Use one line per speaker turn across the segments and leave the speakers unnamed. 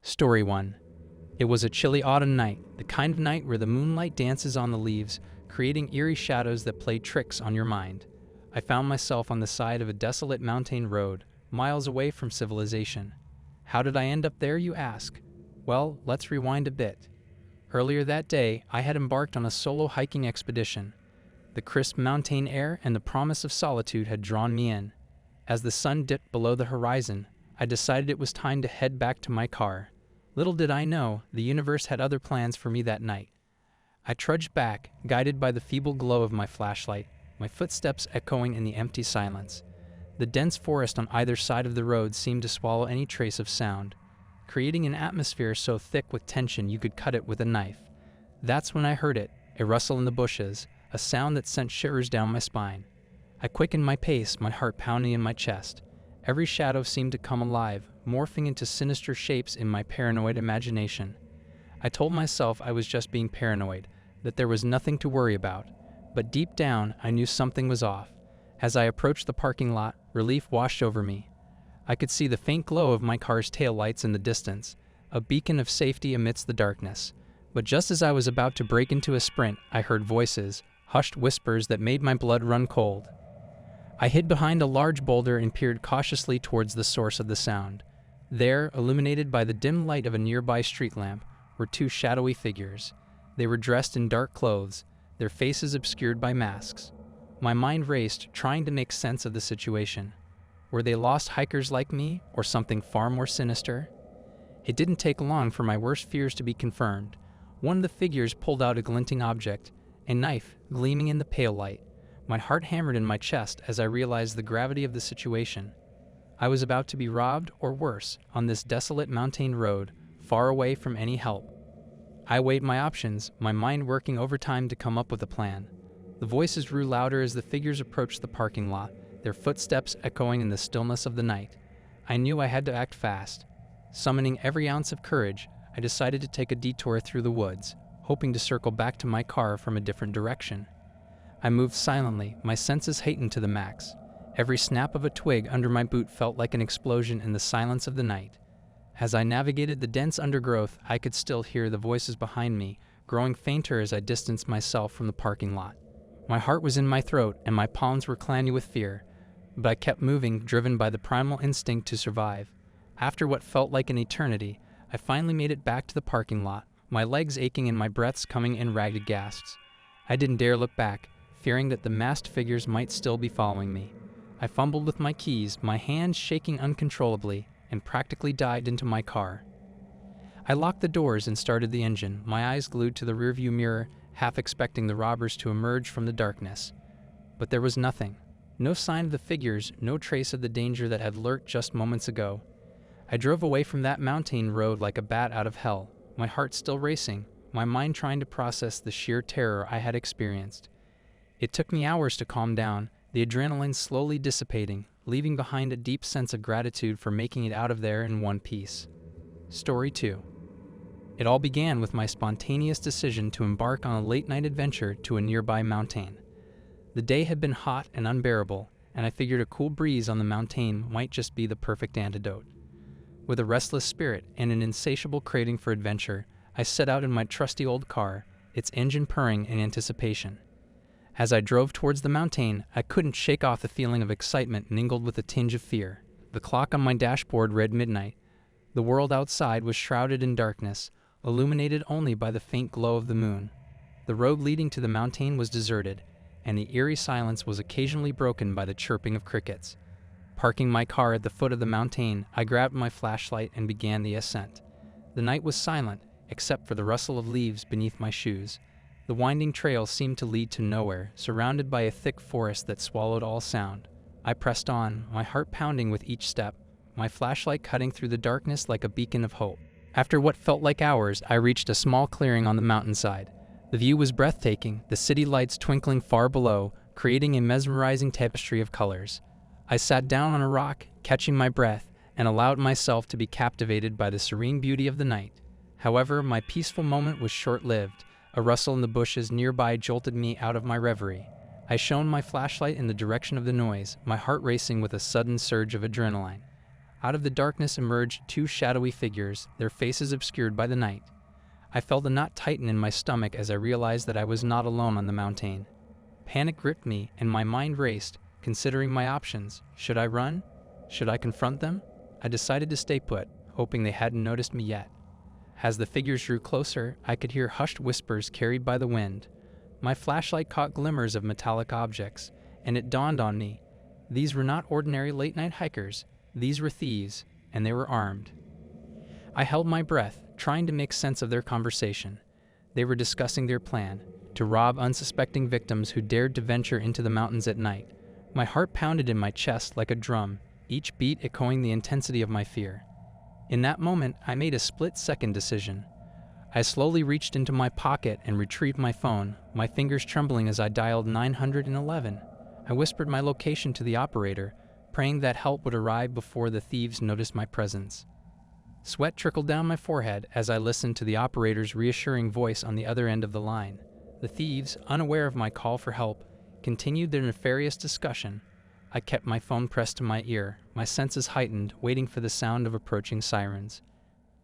Story 1. It was a chilly autumn night, the kind of night where the moonlight dances on the leaves, creating eerie shadows that play tricks on your mind. I found myself on the side of a desolate mountain road, miles away from civilization. How did I end up there, you ask? Well, let's rewind a bit. Earlier that day, I had embarked on a solo hiking expedition. The crisp mountain air and the promise of solitude had drawn me in. As the sun dipped below the horizon, I decided it was time to head back to my car. Little did I know, the universe had other plans for me that night. I trudged back, guided by the feeble glow of my flashlight, my footsteps echoing in the empty silence. The dense forest on either side of the road seemed to swallow any trace of sound, creating an atmosphere so thick with tension you could cut it with a knife. That's when I heard it, a rustle in the bushes, a sound that sent shivers down my spine. I quickened my pace, my heart pounding in my chest. Every shadow seemed to come alive, morphing into sinister shapes in my paranoid imagination. I told myself I was just being paranoid, that there was nothing to worry about. But deep down, I knew something was off. As I approached the parking lot, relief washed over me. I could see the faint glow of my car's taillights in the distance, a beacon of safety amidst the darkness. But just as I was about to break into a sprint, I heard voices, hushed whispers that made my blood run cold. I hid behind a large boulder and peered cautiously towards the source of the sound. There, illuminated by the dim light of a nearby street lamp, were two shadowy figures. They were dressed in dark clothes, their faces obscured by masks. My mind raced, trying to make sense of the situation. Were they lost hikers like me, or something far more sinister? It didn't take long for my worst fears to be confirmed. One of the figures pulled out a glinting object, a knife gleaming in the pale light. My heart hammered in my chest as I realized the gravity of the situation. I was about to be robbed, or worse, on this desolate mountain road, far away from any help. I weighed my options, my mind working overtime to come up with a plan. The voices grew louder as the figures approached the parking lot, their footsteps echoing in the stillness of the night. I knew I had to act fast. Summoning every ounce of courage, I decided to take a detour through the woods, hoping to circle back to my car from a different direction. I moved silently, my senses heightened to the max. Every snap of a twig under my boot felt like an explosion in the silence of the night. As I navigated the dense undergrowth, I could still hear the voices behind me, growing fainter as I distanced myself from the parking lot. My heart was in my throat and my palms were clammy with fear, but I kept moving, driven by the primal instinct to survive. After what felt like an eternity, I finally made it back to the parking lot, my legs aching and my breaths coming in ragged gasps. I didn't dare look back, fearing that the masked figures might still be following me. I fumbled with my keys, my hands shaking uncontrollably, and practically dived into my car. I locked the doors and started the engine, my eyes glued to the rearview mirror, half expecting the robbers to emerge from the darkness. But there was nothing. No sign of the figures, no trace of the danger that had lurked just moments ago. I drove away from that mountain road like a bat out of hell, my heart still racing, my mind trying to process the sheer terror I had experienced. It took me hours to calm down, the adrenaline slowly dissipating, leaving behind a deep sense of gratitude for making it out of there in one piece. Story 2. It all began with my spontaneous decision to embark on a late-night adventure to a nearby mountain. The day had been hot and unbearable, and I figured a cool breeze on the mountain might just be the perfect antidote. With a restless spirit and an insatiable craving for adventure, I set out in my trusty old car, its engine purring in anticipation. As I drove towards the mountain, I couldn't shake off the feeling of excitement mingled with a tinge of fear. The clock on my dashboard read midnight. The world outside was shrouded in darkness, illuminated only by the faint glow of the moon. The road leading to the mountain was deserted, and the eerie silence was occasionally broken by the chirping of crickets. Parking my car at the foot of the mountain, I grabbed my flashlight and began the ascent. The night was silent, except for the rustle of leaves beneath my shoes. The winding trail seemed to lead to nowhere, surrounded by a thick forest that swallowed all sound. I pressed on, my heart pounding with each step, my flashlight cutting through the darkness like a beacon of hope. After what felt like hours, I reached a small clearing on the mountainside. The view was breathtaking, the city lights twinkling far below, creating a mesmerizing tapestry of colors. I sat down on a rock, catching my breath, and allowed myself to be captivated by the serene beauty of the night. However, my peaceful moment was short-lived. A rustle in the bushes nearby jolted me out of my reverie. I shone my flashlight in the direction of the noise, my heart racing with a sudden surge of adrenaline. Out of the darkness emerged two shadowy figures, their faces obscured by the night. I felt a knot tighten in my stomach as I realized that I was not alone on the mountain. Panic gripped me, and my mind raced, considering my options. Should I run? Should I confront them? I decided to stay put, hoping they hadn't noticed me yet. As the figures drew closer, I could hear hushed whispers carried by the wind. My flashlight caught glimmers of metallic objects, and it dawned on me. These were not ordinary late-night hikers. These were thieves, and they were armed. I held my breath, trying to make sense of their conversation. They were discussing their plan, to rob unsuspecting victims who dared to venture into the mountains at night. My heart pounded in my chest like a drum, each beat echoing the intensity of my fear. In that moment, I made a split-second decision. I slowly reached into my pocket and retrieved my phone, my fingers trembling as I dialed 911. I whispered my location to the operator, praying that help would arrive before the thieves noticed my presence. Sweat trickled down my forehead as I listened to the operator's reassuring voice on the other end of the line. The thieves, unaware of my call for help, continued their nefarious discussion. I kept my phone pressed to my ear, my senses heightened, waiting for the sound of approaching sirens.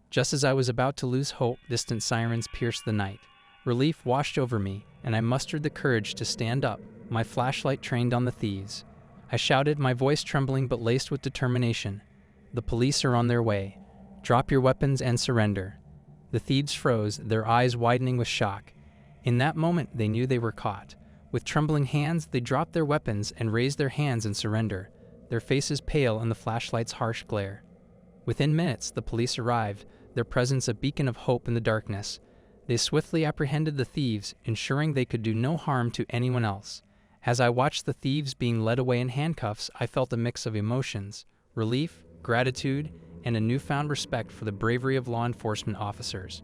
Just as I was about to lose hope, distant sirens pierced the night. Relief washed over me, and I mustered the courage to stand up, my flashlight trained on the thieves. I shouted, my voice trembling but laced with determination. The police are on their way. Drop your weapons and surrender. The thieves froze, their eyes widening with shock. In that moment, they knew they were caught. With trembling hands, they dropped their weapons and raised their hands in surrender, their faces pale in the flashlight's harsh glare. Within minutes, the police arrived, their presence a beacon of hope in the darkness. They swiftly apprehended the thieves, ensuring they could do no harm to anyone else. As I watched the thieves being led away in handcuffs, I felt a mix of emotions: relief, gratitude, and a newfound respect for the bravery of law enforcement officers.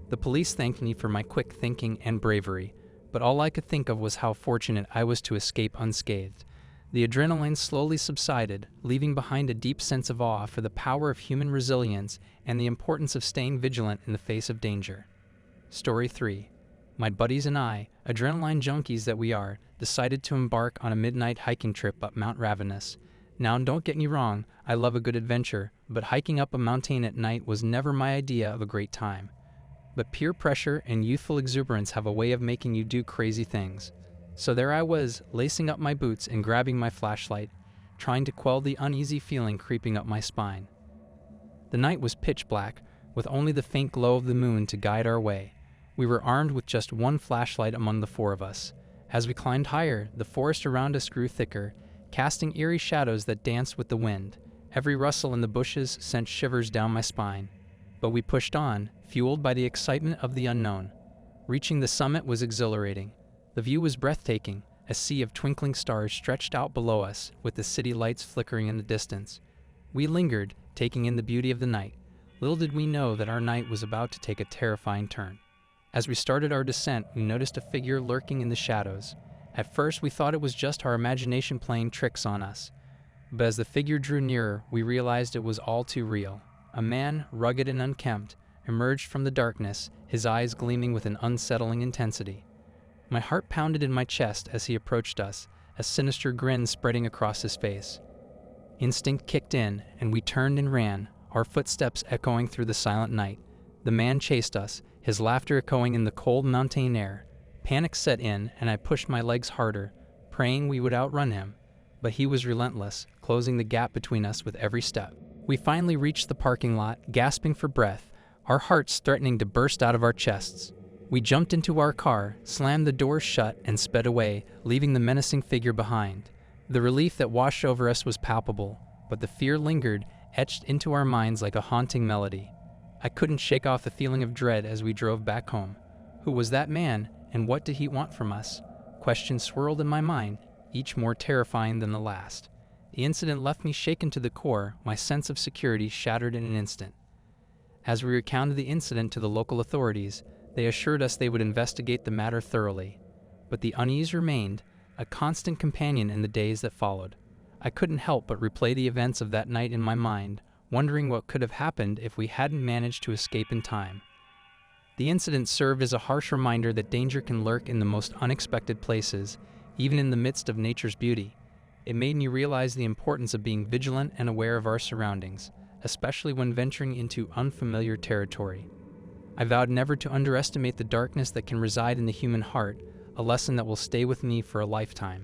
The police thanked me for my quick thinking and bravery, but all I could think of was how fortunate I was to escape unscathed. The adrenaline slowly subsided, leaving behind a deep sense of awe for the power of human resilience and the importance of staying vigilant in the face of danger. Story 3. My buddies and I, adrenaline junkies that we are, decided to embark on a midnight hiking trip up Mount Ravenous. Now, don't get me wrong, I love a good adventure, but hiking up a mountain at night was never my idea of a great time. But peer pressure and youthful exuberance have a way of making you do crazy things. So there I was, lacing up my boots and grabbing my flashlight, trying to quell the uneasy feeling creeping up my spine. The night was pitch black, with only the faint glow of the moon to guide our way. We were armed with just one flashlight among the four of us. As we climbed higher, the forest around us grew thicker, casting eerie shadows that danced with the wind. Every rustle in the bushes sent shivers down my spine. But we pushed on, fueled by the excitement of the unknown. Reaching the summit was exhilarating. The view was breathtaking. A sea of twinkling stars stretched out below us, with the city lights flickering in the distance. We lingered, taking in the beauty of the night. Little did we know that our night was about to take a terrifying turn. As we started our descent, we noticed a figure lurking in the shadows. At first, we thought it was just our imagination playing tricks on us. But as the figure drew nearer, we realized it was all too real. A man, rugged and unkempt, emerged from the darkness, his eyes gleaming with an unsettling intensity. My heart pounded in my chest as he approached us, a sinister grin spreading across his face. Instinct kicked in, and we turned and ran, our footsteps echoing through the silent night. The man chased us, his laughter echoing in the cold mountain air. Panic set in, and I pushed my legs harder, praying we would outrun him. But he was relentless, closing the gap between us with every step. We finally reached the parking lot, gasping for breath, our hearts threatening to burst out of our chests. We jumped into our car, slammed the doors shut, and sped away, leaving the menacing figure behind. The relief that washed over us was palpable, but the fear lingered, etched into our minds like a haunting melody. I couldn't shake off the feeling of dread as we drove back home. Who was that man, and what did he want from us? Questions swirled in my mind, each more terrifying than the last. The incident left me shaken to the core, my sense of security shattered in an instant. As we recounted the incident to the local authorities, they assured us they would investigate the matter thoroughly. But the unease remained, a constant companion in the days that followed. I couldn't help but replay the events of that night in my mind, wondering what could have happened if we hadn't managed to escape in time. The incident served as a harsh reminder that danger can lurk in the most unexpected places, even in the midst of nature's beauty. It made me realize the importance of being vigilant and aware of our surroundings, especially when venturing into unfamiliar territory. I vowed never to underestimate the darkness that can reside in the human heart, a lesson that will stay with me for a lifetime.